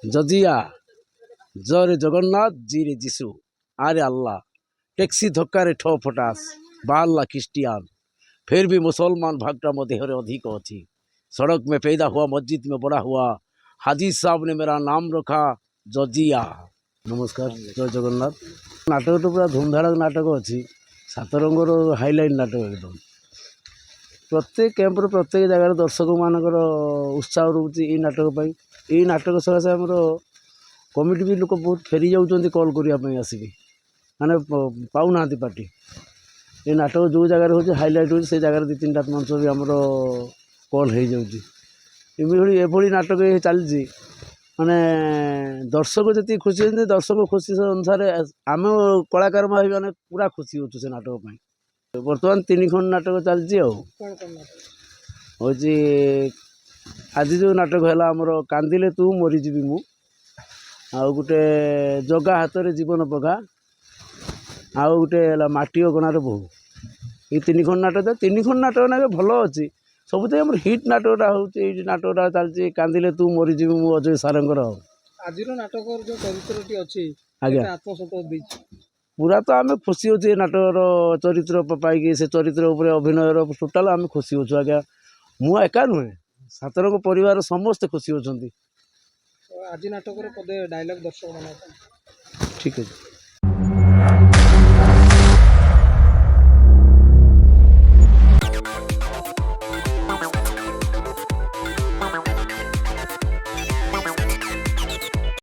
जजिया जरे जगन्नाथ जी रे जीशु आरे अल्लाह टैक्सी धक्का रे ठो फटास बाल्ला क्रिस्टियान फिर भी मुसलमान भागटा मो देहरे अधिक अच्छी सड़क में पैदा हुआ मस्जिद में बड़ा हुआ हाजी साहब ने मेरा नाम रखा जजिया। नमस्कार जय जगन्नाथ। नाटक तो पूरा धूमधाड़क नाटक अच्छी सातरंगर हाइलाइट नाटक एकदम प्रत्येक कैंपर प्रत्येक जगार दर्शक मानकर उत्साह रोचे ये नाटक ये नाटक सकाशे आमर कमिटी भी लोक बहुत फेरी जाऊँच कल करने आसिक माने पाऊना पार्टी ये नाटक जो जगार हो हाइलाइट हो जगार दु तीन मंच भी आमर कल हो जाए नाटक चलती माने दर्शक जी खुशी होती दर्शक खुशी अनुसार आम कलाकार मैंने पूरा खुशी हो नाटक बर्तमान 3 खंड नाटक चलती हूँ आज जो नाटक है आमर कांदिले तू मरीजी मु आ गोटे जगा हाथ में जीवन पघा आउ गोटे माटी अगणार बोहू ये 3 खंड नाटक 3 खंड नाटक ना भल अच्छी सब आम हिट नाटकटा हूँ नाटकटा चलती कांदिले तू मरीजी मु अजय सारंगर आज नाटक जो चरित्र अच्छी आज्ञा आत्मसत पूरा तो आम खुशी हो नाटकर चरित्र पाई से चरित्र उपर अभिनय टोटाल आम खुशी हो आज्ञा मु एका नुहे सातरंग परिवार समस्ते खुशी होती आज नाटक पदे डायलॉग दर्शक मान ठीक है।